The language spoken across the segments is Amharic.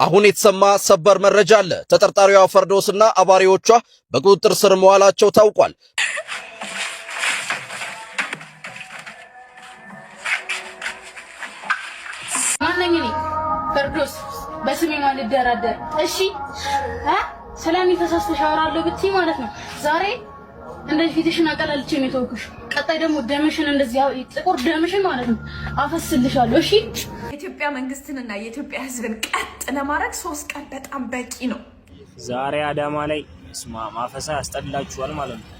አሁን የተሰማ ሰበር መረጃ አለ። ተጠርጣሪዋ ፈርዶስና አባሪዎቿ በቁጥጥር ስር መዋላቸው ታውቋል። ማንነኝ ፈርዶስ በስሜ ማለት ደራደር እሺ ሰላም ተሳስተሽ አወራለሁ ብትይ ማለት ነው። ዛሬ እንደዚህ ፊትሽን አቀላልቼ ነው የተወኩሽ። ቀጣይ ደግሞ ደምሽን እንደዚህ ጥቁር ደምሽን ማለት ነው አፈስልሻለሁ። እሺ የኢትዮጵያ መንግስትንና የኢትዮጵያ ሕዝብን ቀጥ ለማድረግ 3 ቀን በጣም በቂ ነው። ዛሬ አዳማ ላይ ማፈሳ ያስጠላችኋል ማለት ነው።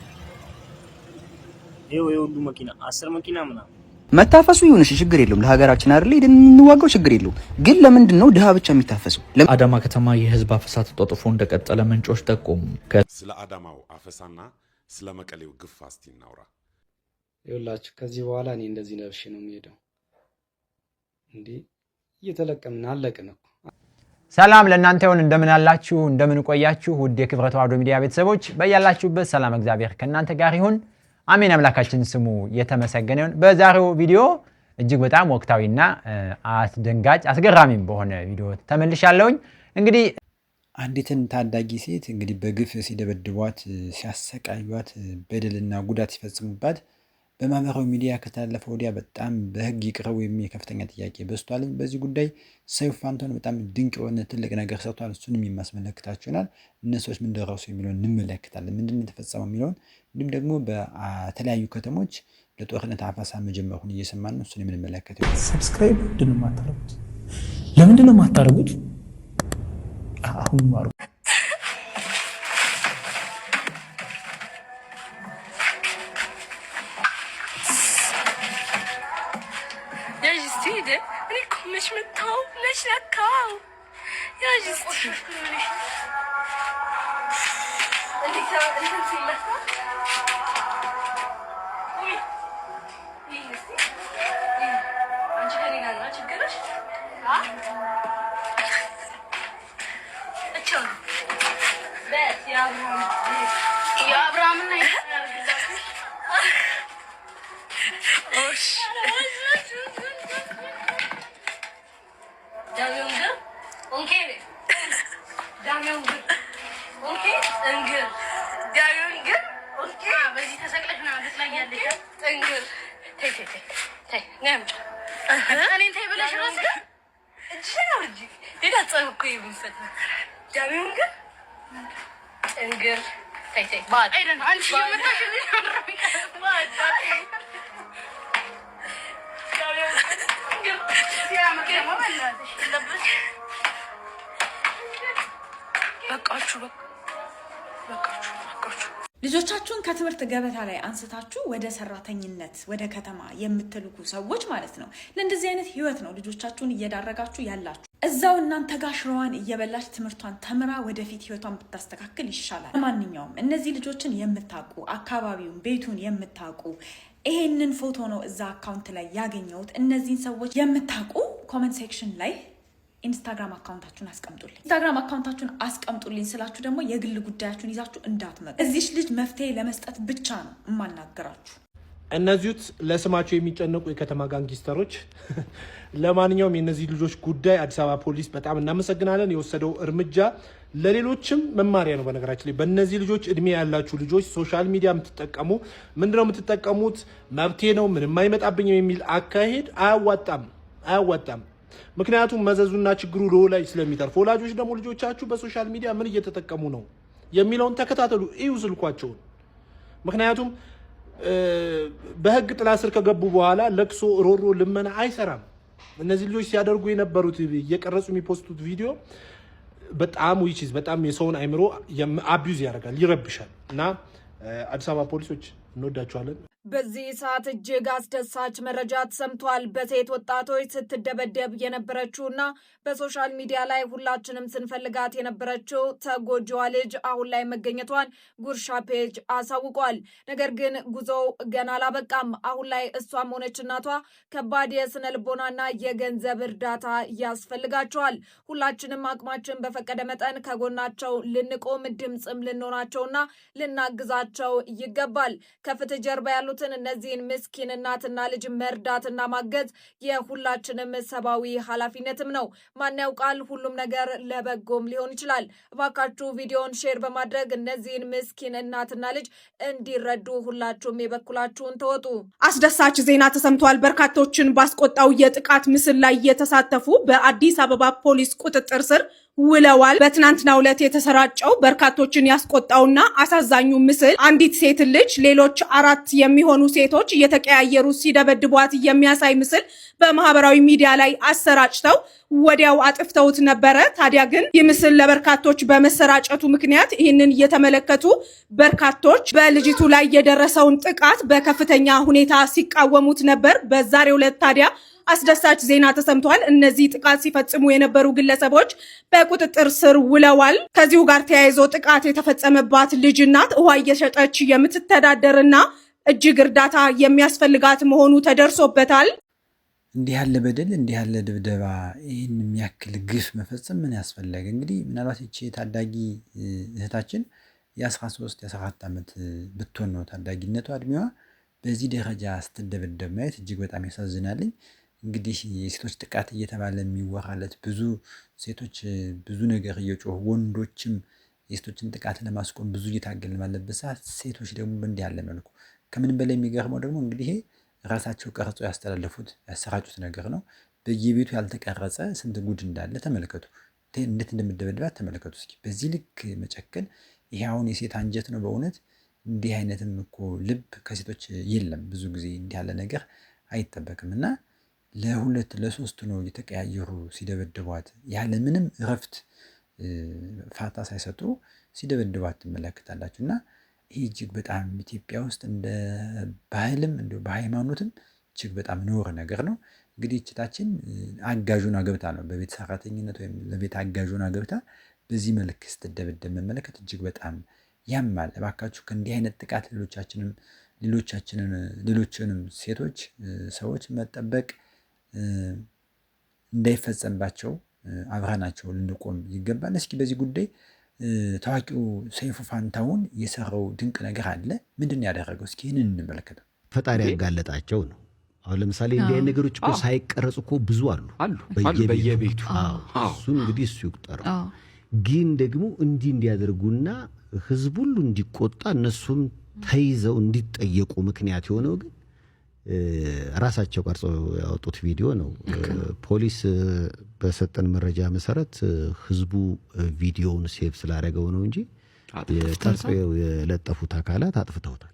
ይሄው የሁሉ መኪና 10 መኪና ምናምን መታፈሱ ይሁንሽ ችግር የለውም። ለሀገራችን አይደል እንዋጋው ችግር የለውም። ግን ለምንድን ነው ድሃ ብቻ የሚታፈሰው? አዳማ ከተማ የህዝብ አፈሳ ተጧጥፎ እንደቀጠለ ምንጮች ጠቆሙ። ስለ አዳማው አፈሳና ስለ መቀሌው ግፍ እስቲ እናውራ። ይኸውላችሁ ከዚህ በኋላ እኔ እንደዚህ ነብሽ ነው የሚሄደው። እንዴ እየተለቀምን አለቅን እኮ። ሰላም ለእናንተ ይሁን። እንደምን አላችሁ? እንደምን ቆያችሁ? ውድ የክብረ ተዋህዶ ሚዲያ ቤተሰቦች በያላችሁበት ሰላም እግዚአብሔር ከእናንተ ጋር ይሁን። አሜን። አምላካችን ስሙ የተመሰገነ ይሁን። በዛሬው ቪዲዮ እጅግ በጣም ወቅታዊና አስደንጋጭ አስገራሚም በሆነ ቪዲዮ ተመልሻለሁኝ። እንግዲህ አንዲትን ታዳጊ ሴት እንግዲህ በግፍ ሲደበድቧት፣ ሲያሰቃዩት፣ በደልና ጉዳት ሲፈጽሙባት በማህበራዊ ሚዲያ ከተላለፈ ወዲያ በጣም በህግ ይቅረቡ የሚል ከፍተኛ ጥያቄ በዝቷል። በዚህ ጉዳይ ሰይፉ ፋንታሁን በጣም ድንቅ የሆነ ትልቅ ነገር ሰጥቷል። እሱንም የሚያስመለክታችሁናል። እነሱዎች ምን ደረሱ የሚለውን እንመለከታለን። ምንድን የተፈጸመው የሚለውን እንዲሁም ደግሞ በተለያዩ ከተሞች ለጦርነት አፈሳ መጀመሩን እየሰማን ነው። እሱን የምንመለከተው። ሰብስክራይብ ለምንድን ነው የማታደርጉት? አሁን ማሩ مش متهو ليش لكاو يا جستي اللي انت لها وي ايه جستي ايه انت كارينا انا تشكرش ها اتشون بس يا ابراهيم اوش Damyong'u, onkey. Damyong'u, onkey. Engel. Damyong'u, onkey. Bezi tasakla şuna gitme geldi. Engel. Tay. Ne yapacağım? Senin tay böyle şurası? Ne olacak? Bir de tsayıp koyayım fetne. Damyong'u, Engel. Tay. Bad. Aynen. Anti yemek taşını. Bad. ልጆቻችሁን ከትምህርት ገበታ ላይ አንስታችሁ ወደ ሰራተኝነት ወደ ከተማ የምትልኩ ሰዎች ማለት ነው። ለእንደዚህ አይነት ህይወት ነው ልጆቻችሁን እየዳረጋችሁ ያላችሁ። እዛው እናንተ ጋር ሽሮዋን እየበላች ትምህርቷን ተምራ ወደፊት ህይወቷን ብታስተካክል ይሻላል። ለማንኛውም እነዚህ ልጆችን የምታውቁ አካባቢውን ቤቱን የምታውቁ ይሄንን ፎቶ ነው እዛ አካውንት ላይ ያገኘሁት። እነዚህን ሰዎች የምታውቁ ኮሜንት ሴክሽን ላይ ኢንስታግራም አካውንታችሁን አስቀምጡልኝ። ኢንስታግራም አካውንታችሁን አስቀምጡልኝ ስላችሁ ደግሞ የግል ጉዳያችሁን ይዛችሁ እንዳትመጡ። እዚች ልጅ መፍትሄ ለመስጠት ብቻ ነው የማናገራችሁ። እነዚህት ለስማቸው የሚጨነቁ የከተማ ጋንጊስተሮች። ለማንኛውም የነዚህ ልጆች ጉዳይ አዲስ አበባ ፖሊስ በጣም እናመሰግናለን። የወሰደው እርምጃ ለሌሎችም መማሪያ ነው። በነገራችን ላይ በእነዚህ ልጆች እድሜ ያላችሁ ልጆች ሶሻል ሚዲያ የምትጠቀሙ ምንድነው የምትጠቀሙት? መብቴ ነው ምንም አይመጣብኝም የሚል አካሄድ አያዋጣም። ምክንያቱም መዘዙና ችግሩ ለወላጅ ስለሚተርፍ፣ ወላጆች ደግሞ ልጆቻችሁ በሶሻል ሚዲያ ምን እየተጠቀሙ ነው የሚለውን ተከታተሉ፣ እዩ ስልኳቸውን። ምክንያቱም በህግ ጥላ ስር ከገቡ በኋላ ለቅሶ፣ ሮሮ፣ ልመና አይሰራም። እነዚህ ልጆች ሲያደርጉ የነበሩት እየቀረጹ የሚፖስቱት ቪዲዮ በጣም የሰውን አይምሮ አቢዩዝ ያደርጋል፣ ይረብሻል። እና አዲስ አበባ ፖሊሶች እንወዳቸዋለን። በዚህ ሰዓት እጅግ አስደሳች መረጃ ተሰምቷል። በሴት ወጣቶች ስትደበደብ የነበረችውና በሶሻል ሚዲያ ላይ ሁላችንም ስንፈልጋት የነበረችው ተጎጂዋ ልጅ አሁን ላይ መገኘቷን ጉርሻ ፔጅ አሳውቋል። ነገር ግን ጉዞው ገና አላበቃም። አሁን ላይ እሷም ሆነች እናቷ ከባድ የስነ ልቦናና የገንዘብ እርዳታ ያስፈልጋቸዋል። ሁላችንም አቅማችን በፈቀደ መጠን ከጎናቸው ልንቆም ድምፅም ልንሆናቸውና ልናግዛቸው ይገባል። ከፍትህ ጀርባ ያሉት የሆኑትን እነዚህን ምስኪን እናትና ልጅ መርዳትና ማገዝ የሁላችንም ሰብአዊ ኃላፊነትም ነው። ማን ያውቃል ሁሉም ነገር ለበጎም ሊሆን ይችላል። እባካችሁ ቪዲዮን ሼር በማድረግ እነዚህን ምስኪን እናትና ልጅ እንዲረዱ ሁላችሁም የበኩላችሁን ተወጡ። አስደሳች ዜና ተሰምቷል። በርካቶችን ባስቆጣው የጥቃት ምስል ላይ የተሳተፉ በአዲስ አበባ ፖሊስ ቁጥጥር ስር ውለዋል። በትናንትናው ዕለት የተሰራጨው በርካቶችን ያስቆጣውና አሳዛኙ ምስል አንዲት ሴት ልጅ ሌሎች 4 የሚሆኑ ሴቶች እየተቀያየሩ ሲደበድቧት የሚያሳይ ምስል በማህበራዊ ሚዲያ ላይ አሰራጭተው ወዲያው አጥፍተውት ነበረ። ታዲያ ግን ይህ ምስል ለበርካቶች በመሰራጨቱ ምክንያት ይህንን እየተመለከቱ በርካቶች በልጅቱ ላይ የደረሰውን ጥቃት በከፍተኛ ሁኔታ ሲቃወሙት ነበር። በዛሬው ዕለት ታዲያ አስደሳች ዜና ተሰምቷል። እነዚህ ጥቃት ሲፈጽሙ የነበሩ ግለሰቦች በቁጥጥር ስር ውለዋል። ከዚሁ ጋር ተያይዞ ጥቃት የተፈጸመባት ልጅ እናት ውሃ እየሸጠች የምትተዳደርና እጅግ እርዳታ የሚያስፈልጋት መሆኑ ተደርሶበታል። እንዲህ ያለ በደል፣ እንዲህ ያለ ድብደባ፣ ይህን የሚያክል ግፍ መፈጸም ምን ያስፈለገ? እንግዲህ ምናልባት ይቺ ታዳጊ እህታችን የ13 የ14 ዓመት ብትሆን ነው ታዳጊነቷ እድሜዋ። በዚህ ደረጃ ስትደበደብ ማየት እጅግ በጣም ያሳዝናልኝ። እንግዲህ የሴቶች ጥቃት እየተባለ የሚወራለት ብዙ ሴቶች ብዙ ነገር እየጮሁ ወንዶችም የሴቶችን ጥቃት ለማስቆም ብዙ እየታገልን ባለበት ሰዓት ሴቶች ደግሞ በእንዲህ ያለ መልኩ ከምንም በላይ የሚገርመው ደግሞ እንግዲህ ራሳቸው ቀርጾ ያስተላለፉት ያሰራጩት ነገር ነው። በየቤቱ ያልተቀረጸ ስንት ጉድ እንዳለ ተመልከቱ። እንዴት እንደምደበድባት ተመልከቱ እስኪ። በዚህ ልክ መጨከን ይሄ አሁን የሴት አንጀት ነው በእውነት። እንዲህ አይነትም እኮ ልብ ከሴቶች የለም። ብዙ ጊዜ እንዲህ ያለ ነገር አይጠበቅም እና ለሁለት ለሶስት ነው የተቀያየሩ ሲደበድቧት ያለ ምንም እረፍት ፋታ ሳይሰጡ ሲደበድቧት ትመለከታላችሁ። እና ይህ እጅግ በጣም ኢትዮጵያ ውስጥ እንደ ባህልም እንዲሁ በሃይማኖትም እጅግ በጣም ነውር ነገር ነው። እንግዲህ እችታችን አጋዡን ገብታ ነው በቤት ሰራተኝነት ወይም ለቤት አጋዡን ገብታ በዚህ መልክ ስትደበደብ መመለከት እጅግ በጣም ያማል። እባካችሁ ከእንዲህ አይነት ጥቃት ሌሎችንም ሴቶች ሰዎች መጠበቅ እንዳይፈጸምባቸው አብረናቸው ልንቆም ይገባል። እስኪ በዚህ ጉዳይ ታዋቂው ሰይፉ ፋንታሁን የሰራው ድንቅ ነገር አለ። ምንድን ነው ያደረገው? እስኪ ይህንን እንመለከተው። ፈጣሪ ያጋለጣቸው ነው። አሁን ለምሳሌ እንዲህ አይነት ነገሮች እኮ ሳይቀረጹ እኮ ብዙ አሉ በየቤቱ። እሱን እንግዲህ እሱ ይቁጠረው። ግን ደግሞ እንዲያደርጉና ህዝብ ሁሉ እንዲቆጣ እነሱም ተይዘው እንዲጠየቁ ምክንያት የሆነው ግን ራሳቸው ቀርጾ ያወጡት ቪዲዮ ነው። ፖሊስ በሰጠን መረጃ መሰረት ህዝቡ ቪዲዮውን ሴቭ ስላደረገው ነው እንጂ ቀርጸው የለጠፉት አካላት አጥፍተውታል።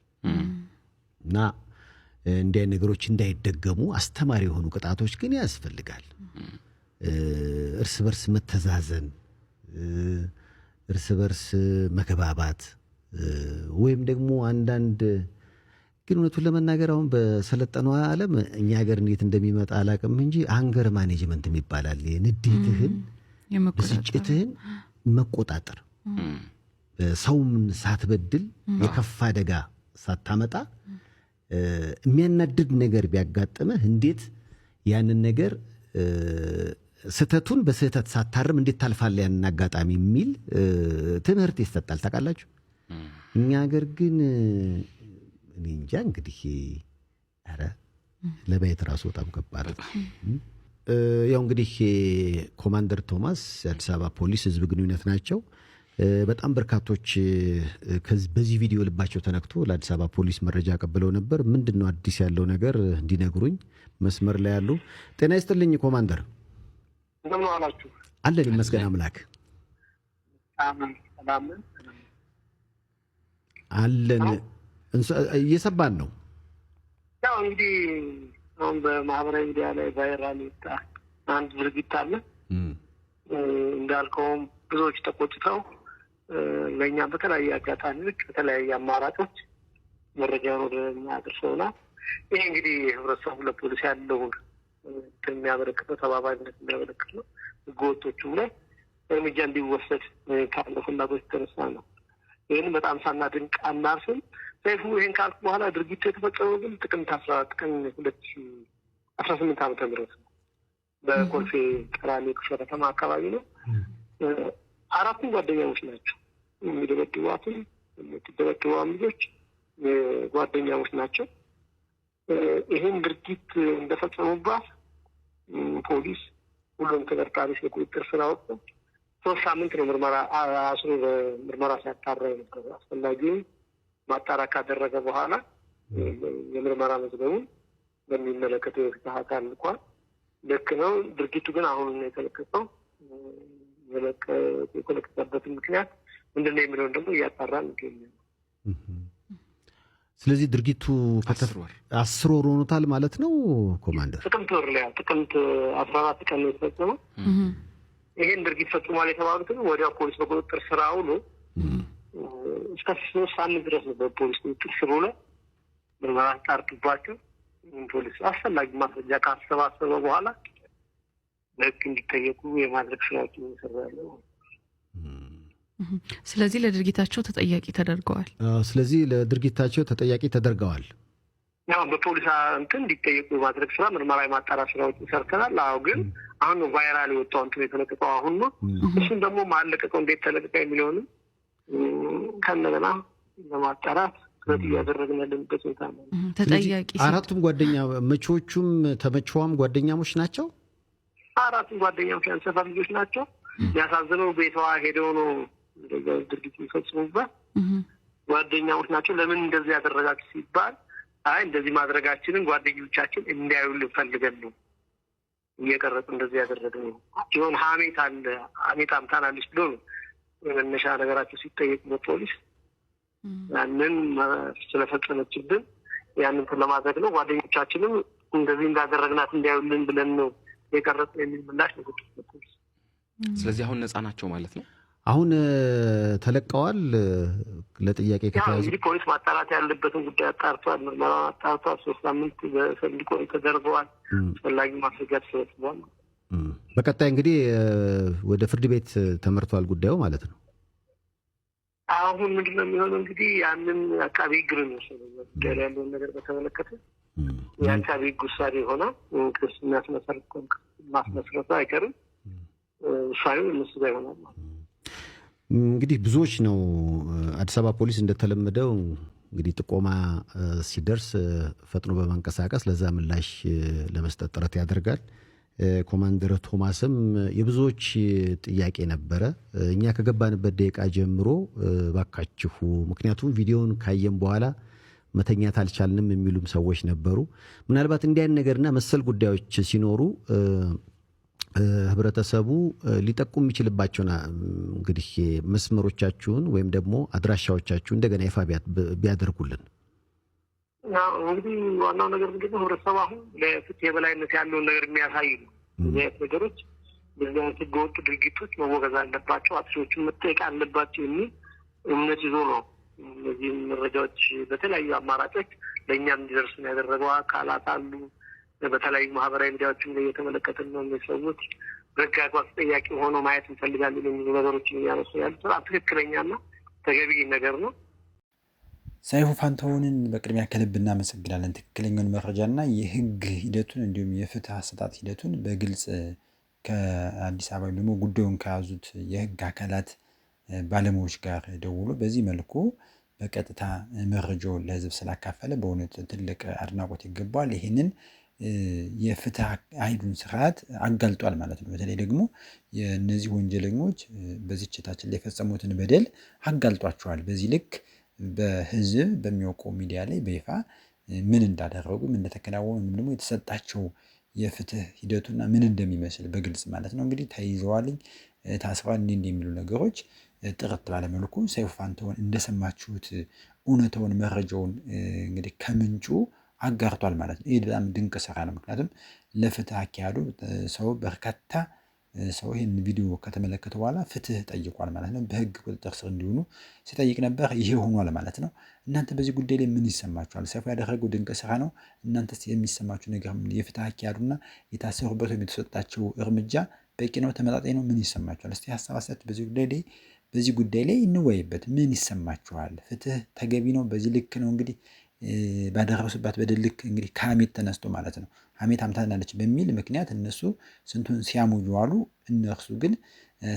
እና እንዲህ አይነት ነገሮች እንዳይደገሙ አስተማሪ የሆኑ ቅጣቶች ግን ያስፈልጋል። እርስ በርስ መተዛዘን፣ እርስ በርስ መከባባት ወይም ደግሞ አንዳንድ ግን እውነቱን ለመናገር አሁን በሰለጠነው ዓለም እኛ ሀገር እንዴት እንደሚመጣ አላውቅም እንጂ አንገር ማኔጅመንት የሚባላል ንዴትህን፣ ብስጭትህን መቆጣጠር፣ ሰውም ሳትበድል የከፋ አደጋ ሳታመጣ የሚያናድድ ነገር ቢያጋጥምህ እንዴት ያንን ነገር ስህተቱን በስህተት ሳታርም እንዴት ታልፋለህ ያንን አጋጣሚ የሚል ትምህርት ይሰጣል። ታውቃላችሁ። እኛ ሀገር ግን እኔ እንጃ እንግዲህ ኧረ ለማየት ራሱ በጣም ከባድ ነው። ያው እንግዲህ ኮማንደር ቶማስ የአዲስ አበባ ፖሊስ ህዝብ ግንኙነት ናቸው። በጣም በርካቶች በዚህ ቪዲዮ ልባቸው ተነክቶ ለአዲስ አበባ ፖሊስ መረጃ ቀብለው ነበር። ምንድነው አዲስ ያለው ነገር እንዲነግሩኝ መስመር ላይ ያሉ። ጤና ይስጥልኝ ኮማንደር። እንደምን ዋላችሁ? አለን ይመስገን አምላክ። አለን እየሰባን ነው። ያው እንግዲህ አሁን በማህበራዊ ሚዲያ ላይ ቫይራል ወጣ አንድ ድርጊት አለ። እንዳልከውም ብዙዎች ተቆጥተው ለእኛ በተለያየ አጋጣሚዎች በተለያየ አማራጮች መረጃውን ወደ እኛ አድርሰውናል። ይሄ እንግዲህ ህብረተሰቡ ለፖሊስ ያለውን የሚያበረክተው ተባባሪነት የሚያበረክት ነው። ህገወጦቹም ላይ እርምጃ እንዲወሰድ ካለው ፍላጎት የተነሳ ነው። ይህን በጣም ሳናድንቅ አናርፍም። ሰይፉ ይህን ካልኩ በኋላ ድርጊቱ የተፈጸመው ግን ጥቅምት 14 ቀን 2018 ዓመተ ምህረት ነው። በኮልፌ ቀራኒዮ ክፍለ ከተማ አካባቢ ነው። አራቱም ጓደኛሞች ናቸው። የሚደበድቧትም የምትደበድቧም ልጆች ጓደኛሞች ናቸው። ይህን ድርጊት እንደፈጸሙባት ፖሊስ ሁሉም ተጠርጣሪዎች በቁጥጥር ስር አወጣ። 3 ሳምንት ነው ምርመራ አስሮ ምርመራ ሲያጣራ ነበር። አስፈላጊውን ማጣራት ካደረገ በኋላ የምርመራ መዝገቡን በሚመለከተው የፍትህ አካል ልኳል። ልክ ነው። ድርጊቱ ግን አሁን ነው የተለቀቀው። የተለቀቀበትን ምክንያት ምንድን ነው የሚለውን ደግሞ እያጣራን እንገኛለን። ስለዚህ ድርጊቱ 10 ወር ሆኖታል ማለት ነው ኮማንደር? ጥቅምት ወር ላይ ጥቅምት 14 ቀን ነው የተፈጸመው። ይሄን ድርጊት ፈጽሟል የተባሉትን ወዲያው ፖሊስ በቁጥጥር ስር አውሎ እስከ 3 ሳምንት ድረስ ነው በፖሊስ ቁጥጥር ስር ውሎ ምርመራ አጣርቶባቸው ፖሊስ አስፈላጊ ማስረጃ ካሰባሰበ በኋላ ለህግ እንዲጠየቁ የማድረግ ስራዎችን እየሰራ ያለው። ስለዚህ ለድርጊታቸው ተጠያቂ ተደርገዋል። ስለዚህ ለድርጊታቸው ተጠያቂ ተደርገዋል። ያው በፖሊስ እንዲጠየቁ የማድረግ ስራ ምርመራ የማጣራት ስራዎችን ሰርተናል። አዎ፣ ግን አሁን ቫይራል የወጣው የተለቀቀው አሁን ነው። እሱን ደግሞ ማለቀቀው እንዴት ተለቀቀ የሚለውንም ከነገና ለማጣራት ስለዚህ እያደረግን ያለንበት ሁኔታ ነው። ተጠያቂ አራቱም ጓደኛ መቾቹም ተመቸዋም ጓደኛሞች ናቸው። አራቱም ጓደኛሞች ያንሰፋ ልጆች ናቸው። ያሳዝነው ቤቷ ሄደው ነው ድርጊት የሚፈጽሙበት ጓደኛሞች ናቸው። ለምን እንደዚህ ያደረጋችሁ ሲባል አይ እንደዚህ ማድረጋችንን ጓደኞቻችን እንዲያዩልን ፈልገን ነው እየቀረጽ እንደዚህ ያደረግነው ሲሆን ሀሜት አለ ሀሜት አምታናለች ብሎ ነው መነሻ ነገራቸው ሲጠየቅ በፖሊስ ያንን ስለፈጸመችብን ያንን ለማድረግ ነው ጓደኞቻችንም እንደዚህ እንዳደረግናት እንዲያዩልን ብለን ነው የቀረጽ የሚል ምላሽ ነው ፖሊስ። ስለዚህ አሁን ነፃ ናቸው ማለት ነው። አሁን ተለቀዋል። ለጥያቄ ከተያዙ እንግዲህ ፖሊስ ማጣራት ያለበትን ጉዳይ አጣርቷል። ምርመራ አጣርቷል። 3 ሳምንት በሰንድቆ ተደርገዋል። አስፈላጊ ማስረጃ ተሰብስቧል። በቀጣይ እንግዲህ ወደ ፍርድ ቤት ተመርቷል ጉዳዩ ማለት ነው። አሁን ምንድነው የሚሆነው እንግዲህ ያንን አቃቤ ሕግ ነው የሚወስነው ያለውን ነገር በተመለከተ የአቃቤ ሕግ ውሳኔ ይሆናል። ክስ ማስመስረቱ አይቀርም። ውሳኔው እነሱ ጋር ይሆናል ማለት ነው። እንግዲህ ብዙዎች ነው አዲስ አበባ ፖሊስ እንደተለመደው እንግዲህ ጥቆማ ሲደርስ ፈጥኖ በማንቀሳቀስ ለዛ ምላሽ ለመስጠት ጥረት ያደርጋል። ኮማንደር ቶማስም የብዙዎች ጥያቄ ነበረ። እኛ ከገባንበት ደቂቃ ጀምሮ ባካችሁ፣ ምክንያቱም ቪዲዮውን ካየን በኋላ መተኛት አልቻልንም የሚሉም ሰዎች ነበሩ። ምናልባት እንዲህ አይነት ነገርና መሰል ጉዳዮች ሲኖሩ ህብረተሰቡ ሊጠቁም የሚችልባቸውና እንግዲህ መስመሮቻችሁን ወይም ደግሞ አድራሻዎቻችሁን እንደገና ይፋ ቢያደርጉልን። እንግዲህ ዋናው ነገር ምንድነው ህብረተሰቡ አሁን ለፍትህ የበላይነት ያለውን ነገር የሚያሳይ ነው። እዚህ ነገሮች በዚህ አይነት ህገወጥ ድርጊቶች መወገዝ አለባቸው፣ አጥፊዎችን መጠየቅ አለባቸው የሚል እምነት ይዞ ነው እነዚህ መረጃዎች በተለያዩ አማራጮች ለእኛም እንዲደርሱ ያደረገው አካላት አሉ። በተለያዩ ማህበራዊ ሚዲያዎችም ላይ የተመለከትን ነው። ሰዎች በህግ አግባብ ተጠያቂ ሆኖ ማየት እንፈልጋለን የሚሉ ነገሮችን እያነሱ ያሉት ትክክለኛና ተገቢ ነገር ነው። ሰይፉ ፋንታሁንን በቅድሚያ ከልብ እናመሰግናለን። ትክክለኛውን መረጃና የህግ ሂደቱን እንዲሁም የፍትህ አሰጣጥ ሂደቱን በግልጽ ከአዲስ አበባ ደግሞ ጉዳዩን ከያዙት የህግ አካላት ባለሙያዎች ጋር ደውሎ በዚህ መልኩ በቀጥታ መረጃውን ለህዝብ ስላካፈለ በእውነት ትልቅ አድናቆት ይገባዋል። ይህንን የፍትህ ኃይሉን ስርዓት አጋልጧል ማለት ነው። በተለይ ደግሞ የእነዚህ ወንጀለኞች በዚችታችን ላይ የፈጸሙትን በደል አጋልጧቸዋል። በዚህ ልክ በህዝብ በሚያውቀው ሚዲያ ላይ በይፋ ምን እንዳደረጉ ምን እንደተከናወኑ ደግሞ የተሰጣቸው የፍትህ ሂደቱና ምን እንደሚመስል በግልጽ ማለት ነው። እንግዲህ ተይዘዋልኝ ታስረዋል እንዲህ የሚሉ ነገሮች ጥርት ባለመልኩ ሰይፉ ፋንታሁን እንደሰማችሁት እውነታውን መረጃውን እንግዲህ ከምንጩ አጋርቷል ማለት ነው። ይህ በጣም ድንቅ ስራ ነው። ምክንያቱም ለፍትህ አካሄዱ ሰው በርካታ ሰው ይህን ቪዲዮ ከተመለከተ በኋላ ፍትህ ጠይቋል ማለት ነው። በህግ ቁጥጥር ስር እንዲሆኑ ሲጠይቅ ነበር። ይሄ ሆኗል ማለት ነው። እናንተ በዚህ ጉዳይ ላይ ምን ይሰማችኋል? ሰይፉ ያደረገው ድንቅ ስራ ነው። እናንተ የሚሰማችሁ ነገር የፍትህ አካሄዱና የታሰሩበት ወይም የተሰጣቸው እርምጃ በቂ ነው? ተመጣጣኝ ነው? ምን ይሰማችኋል? እስቲ ሀሳብ አስተያየት በዚህ ጉዳይ ላይ እንወያይበት። ምን ይሰማችኋል? ፍትህ ተገቢ ነው? በዚህ ልክ ነው እንግዲህ ባደረሱባት በደል ልክ እንግዲህ ከሀሜት ተነስቶ ማለት ነው ሀሜት አምታናለች በሚል ምክንያት እነሱ ስንቱን ሲያሙዩ አሉ። እነርሱ ግን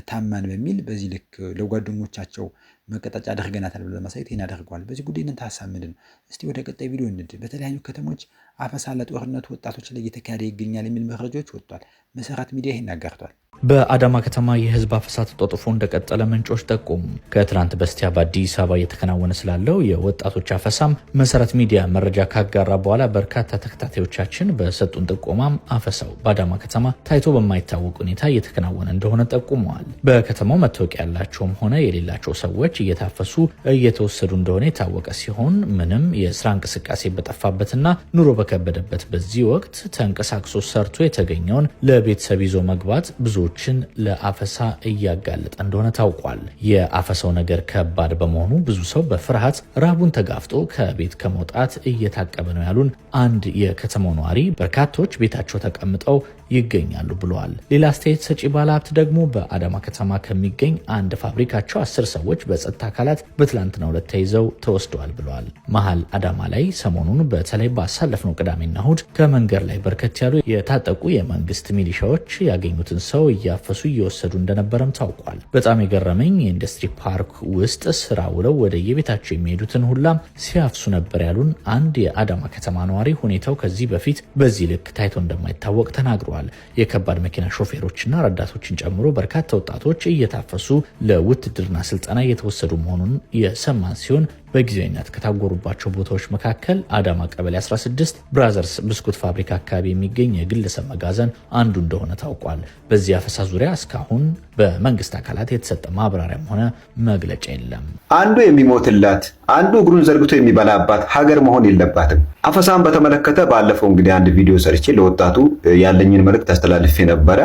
ታማን በሚል በዚህ ልክ ለጓደኞቻቸው መቀጣጫ አድርገናታል ብሎ ለማሳየት ይህን አድርገዋል። በዚህ ጉዳይ እናንተ ሀሳብ ምንድን ነው? እስቲ ወደ ቀጣይ ቪዲዮ እንሂድ። በተለያዩ ከተሞች አፈሳ ለጦርነቱ ወጣቶች ላይ እየተካሄደ ይገኛል የሚል መረጃዎች ወጥቷል። መሰረት ሚዲያ ይህን አጋርቷል። በአዳማ ከተማ የህዝብ አፈሳ ተጧጥፎ እንደቀጠለ ምንጮች ጠቆሙ። ከትናንት በስቲያ በአዲስ አበባ እየተከናወነ ስላለው የወጣቶች አፈሳም መሰረት ሚዲያ መረጃ ካጋራ በኋላ በርካታ ተከታታዮቻችን በሰጡን ጥቆማም አፈሳው በአዳማ ከተማ ታይቶ በማይታወቅ ሁኔታ እየተከናወነ እንደሆነ ጠቁመዋል። በከተማው መታወቂያ ያላቸውም ሆነ የሌላቸው ሰዎች እየታፈሱ እየተወሰዱ እንደሆነ የታወቀ ሲሆን ምንም የስራ እንቅስቃሴ በጠፋበትና ኑሮ በከበደበት በዚህ ወቅት ተንቀሳቅሶ ሰርቶ የተገኘውን ለቤተሰብ ይዞ መግባት ብዙዎችን ለአፈሳ እያጋለጠ እንደሆነ ታውቋል። የአፈሳው ነገር ከባድ በመሆኑ ብዙ ሰው በፍርሃት ራቡን ተጋፍጦ ከቤት ከመውጣት እየታቀበ ነው ያሉን አንድ የከተማው ነዋሪ በርካቶች ቤታቸው ተቀምጠው ይገኛሉ ብለዋል። ሌላ አስተያየት ሰጪ ባለሀብት ደግሞ በአዳማ ከተማ ከሚገኝ አንድ ፋብሪካቸው 10 ሰዎች በጸጥታ አካላት በትላንትናው ዕለት ተይዘው ተወስደዋል ብለዋል። መሀል አዳማ ላይ ሰሞኑን በተለይ ባሳለፍነው ቅዳሜና እሁድ ከመንገድ ላይ በርከት ያሉ የታጠቁ የመንግስት ሚሊሻዎች ያገኙትን ሰው እያፈሱ እየወሰዱ እንደነበረም ታውቋል። በጣም የገረመኝ የኢንዱስትሪ ፓርክ ውስጥ ስራ ውለው ወደ የቤታቸው የሚሄዱትን ሁላም ሲያፍሱ ነበር ያሉን አንድ የአዳማ ከተማ ነዋሪ ሁኔታው ከዚህ በፊት በዚህ ልክ ታይቶ እንደማይታወቅ ተናግሯል። የከባድ መኪና ሾፌሮችና ረዳቶችን ጨምሮ በርካታ ወጣቶች እየታፈሱ ለውትድርና ስልጠና እየተወሰዱ መሆኑን የሰማን ሲሆን በጊዜያዊነት ከታጎሩባቸው ቦታዎች መካከል አዳማ ቀበሌ 16 ብራዘርስ ብስኩት ፋብሪካ አካባቢ የሚገኝ የግለሰብ መጋዘን አንዱ እንደሆነ ታውቋል። በዚህ አፈሳ ዙሪያ እስካሁን በመንግስት አካላት የተሰጠ ማብራሪያም ሆነ መግለጫ የለም። አንዱ የሚሞትላት አንዱ እግሩን ዘርግቶ የሚበላባት ሀገር መሆን የለባትም። አፈሳን በተመለከተ ባለፈው እንግዲህ አንድ ቪዲዮ ሰርቼ ለወጣቱ ያለኝን መልእክት አስተላልፌ ነበረ።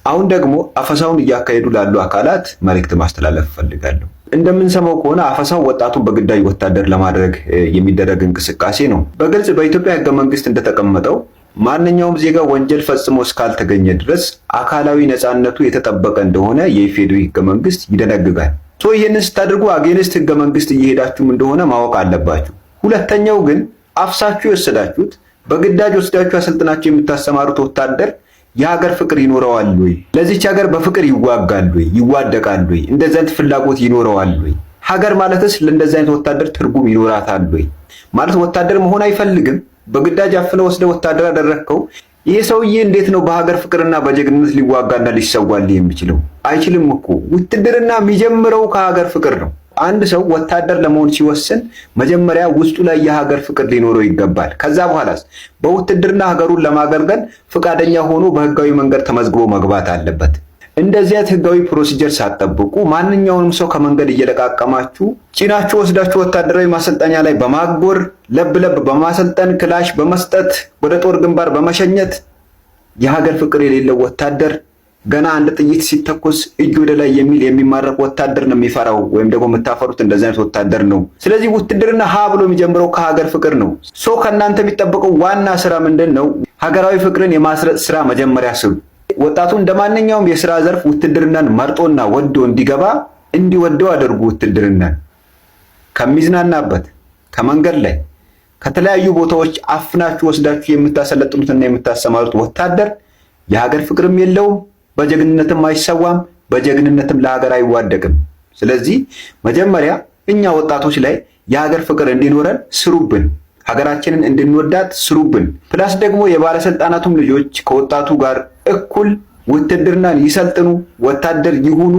አሁን ደግሞ አፈሳውን እያካሄዱ ላሉ አካላት መልእክት ማስተላለፍ ፈልጋለሁ። እንደምንሰማው ከሆነ አፈሳው ወጣቱን በግዳጅ ወታደር ለማድረግ የሚደረግ እንቅስቃሴ ነው። በግልጽ በኢትዮጵያ ሕገ መንግስት እንደተቀመጠው ማንኛውም ዜጋ ወንጀል ፈጽሞ እስካልተገኘ ድረስ አካላዊ ነፃነቱ የተጠበቀ እንደሆነ የኢፌዴሪ ሕገ መንግስት ይደነግጋል። ይህንን ስታደርጉ አጌንስት ሕገ መንግስት እየሄዳችሁም እንደሆነ ማወቅ አለባችሁ። ሁለተኛው ግን አፍሳችሁ የወሰዳችሁት በግዳጅ ወስዳችሁ አሰልጥናችሁ የምታሰማሩት ወታደር የሀገር ፍቅር ይኖረዋል ወይ? ለዚች ሀገር በፍቅር ይዋጋል ወይ? ይዋደቃል ወይ? እንደዚህ አይነት ፍላጎት ይኖረዋል ወይ? ሀገር ማለትስ ለእንደዚህ አይነት ወታደር ትርጉም ይኖራታል ወይ? ማለት ወታደር መሆን አይፈልግም፣ በግዳጅ አፍነው ወስደ ወታደር አደረግከው። ይሄ ሰውዬ እንዴት ነው በሀገር ፍቅርና በጀግንነት ሊዋጋና ሊሰዋል የሚችለው? አይችልም እኮ። ውትድርና የሚጀምረው ከሀገር ፍቅር ነው። አንድ ሰው ወታደር ለመሆን ሲወስን መጀመሪያ ውስጡ ላይ የሀገር ፍቅር ሊኖረው ይገባል። ከዛ በኋላስ በውትድርና ሀገሩን ለማገልገል ፈቃደኛ ሆኖ በህጋዊ መንገድ ተመዝግቦ መግባት አለበት። እንደዚያት ህጋዊ ፕሮሲጀር ሳትጠብቁ ማንኛውንም ሰው ከመንገድ እየለቃቀማችሁ ጭናችሁ ወስዳችሁ ወታደራዊ ማሰልጠኛ ላይ በማጎር ለብ ለብ በማሰልጠን ክላሽ በመስጠት ወደ ጦር ግንባር በመሸኘት የሀገር ፍቅር የሌለው ወታደር ገና አንድ ጥይት ሲተኮስ እጅ ወደ ላይ የሚል የሚማረክ ወታደር ነው የሚፈራው። ወይም ደግሞ የምታፈሩት እንደዚህ አይነት ወታደር ነው። ስለዚህ ውትድርና ሀ ብሎ የሚጀምረው ከሀገር ፍቅር ነው። ከእናንተ የሚጠበቀው ዋና ስራ ምንድን ነው? ሀገራዊ ፍቅርን የማስረጽ ስራ መጀመሪያ ስሩ። ወጣቱ እንደማንኛውም የስራ ዘርፍ ውትድርናን መርጦና ወዶ እንዲገባ እንዲወደው አድርጉ። ውትድርናን ከሚዝናናበት ከመንገድ ላይ ከተለያዩ ቦታዎች አፍናችሁ ወስዳችሁ የምታሰለጥኑትና የምታሰማሩት ወታደር የሀገር ፍቅርም የለውም፣ በጀግንነትም አይሰዋም፣ በጀግንነትም ለሀገር አይዋደቅም። ስለዚህ መጀመሪያ እኛ ወጣቶች ላይ የሀገር ፍቅር እንዲኖረን ስሩብን፣ ሀገራችንን እንድንወዳት ስሩብን። ፕላስ ደግሞ የባለስልጣናቱም ልጆች ከወጣቱ ጋር እኩል ውትድርናን ይሰልጥኑ፣ ወታደር ይሁኑ፣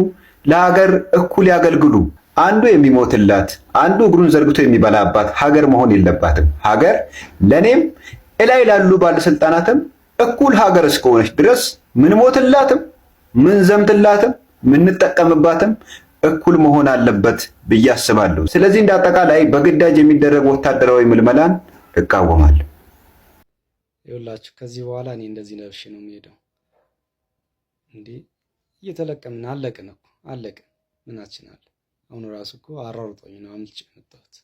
ለሀገር እኩል ያገልግሉ። አንዱ የሚሞትላት አንዱ እግሩን ዘርግቶ የሚበላባት ሀገር መሆን የለባትም። ሀገር ለኔም እላይ ላሉ ባለስልጣናትም እኩል ሀገር እስከሆነች ድረስ ምን ሞትላትም ምን ዘምትላትም ምን እንጠቀምባትም እኩል መሆን አለበት ብዬ አስባለሁ። ስለዚህ እንደ አጠቃላይ በግዳጅ የሚደረግ ወታደራዊ ምልመላን እቃወማለሁ። ይኸውላችሁ ከዚህ በኋላ እኔ እንደዚህ ነብሽ ነው የሚሄደው። እንዴ እየተለቀምን አለቅን እኮ አለቅን። ምናችን አለ? አሁን ራሱ እኮ አራርጦኝ ነው አምልጬ የመጣሁት።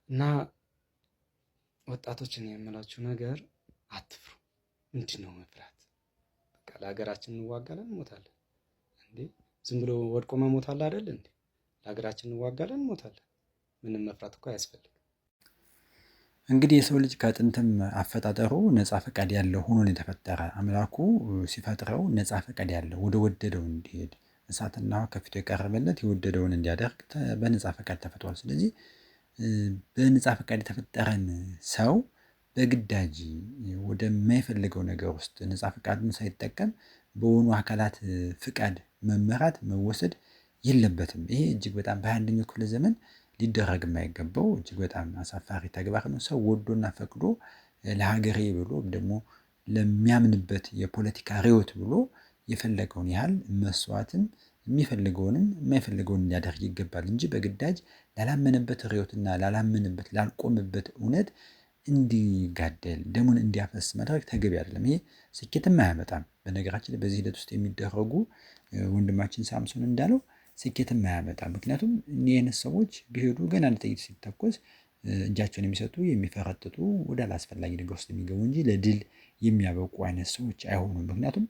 እና ወጣቶችን የምላችሁ ነገር አትፍሩ። ምንድን ነው መፍራት? በቃ ለሀገራችን እንዋጋለን፣ እንሞታለን። እንዴ ዝም ብሎ ወድቆ መሞት አለ አይደል እንዴ? ለሀገራችን እንዋጋለን፣ እንሞታለን። ምንም መፍራት እኮ አያስፈልግም። እንግዲህ የሰው ልጅ ከጥንትም አፈጣጠሩ ነፃ ፈቃድ ያለው ሆኖ ነው የተፈጠረ። አምላኩ ሲፈጥረው ነፃ ፈቃድ ያለው ወደ ወደደው እንዲሄድ እሳትና ውሃ ከፊቱ የቀረበለት የወደደውን እንዲያደርግ በነፃ ፈቃድ ተፈጥሯል። ስለዚህ በነፃ ፈቃድ የተፈጠረን ሰው በግዳጅ ወደማይፈልገው ነገር ውስጥ ነፃ ፈቃዱን ሳይጠቀም በሆኑ አካላት ፍቃድ መመራት መወሰድ የለበትም። ይሄ እጅግ በጣም በ21ኛው ክፍለ ዘመን ሊደረግ የማይገባው እጅግ በጣም አሳፋሪ ተግባር ነው። ሰው ወዶና ፈቅዶ ለሀገሬ ብሎ ደግሞ ለሚያምንበት የፖለቲካ ርዕዮት ብሎ የፈለገውን ያህል መስዋዕትም የሚፈልገውንም የማይፈልገውን ሊያደርግ ይገባል እንጂ በግዳጅ ላላመነበት ርዕዮትና ላላመነበት ላልቆምበት እውነት እንዲጋደል ደሙን እንዲያፈስ ማድረግ ተገቢ አይደለም። ይሄ ስኬትም አያመጣም። በነገራችን ላይ በዚህ ሂደት ውስጥ የሚደረጉ ወንድማችን ሳምሶን እንዳለው ስኬትም አያመጣም። ምክንያቱም እኒህ አይነት ሰዎች ቢሄዱ ገና አንድ ጥይት ሲተኮስ እጃቸውን የሚሰጡ የሚፈረጥጡ ወደ አላስፈላጊ ነገር ውስጥ የሚገቡ እንጂ ለድል የሚያበቁ አይነት ሰዎች አይሆኑም። ምክንያቱም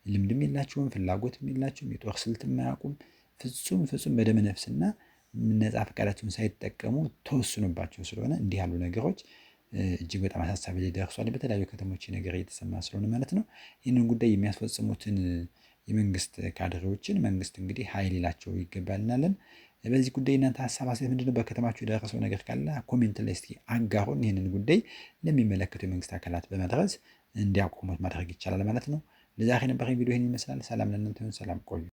ልምድም የላቸውም፣ ፍላጎትም የላቸውም፣ የጦር ስልትም አያውቁም። ፍጹም በደመ ነፍስና ነፃ ፈቃዳቸውን ሳይጠቀሙ ተወስኖባቸው ስለሆነ እንዲህ ያሉ ነገሮች እጅግ በጣም አሳሳቢ ላይ ደርሷል። በተለያዩ ከተሞች ነገር እየተሰማ ስለሆነ ማለት ነው። ይህንን ጉዳይ የሚያስፈጽሙትን የመንግስት ካድሬዎችን መንግስት እንግዲህ ኃይል ሊላቸው ይገባል እንላለን። በዚህ ጉዳይ እናንተ ሀሳብ አስተያየት ምንድነው? በከተማችሁ የደረሰው ነገር ካለ ኮሜንት ላይ እስኪ አጋሩን። ይህንን ጉዳይ ለሚመለከቱ የመንግስት አካላት በመድረስ እንዲያቆሙት ማድረግ ይቻላል ማለት ነው። ለዛሬ የነበረኝ ቪዲዮ ይህን ይመስላል። ሰላም ለእናንተ ይሁን። ሰላም ቆዩ።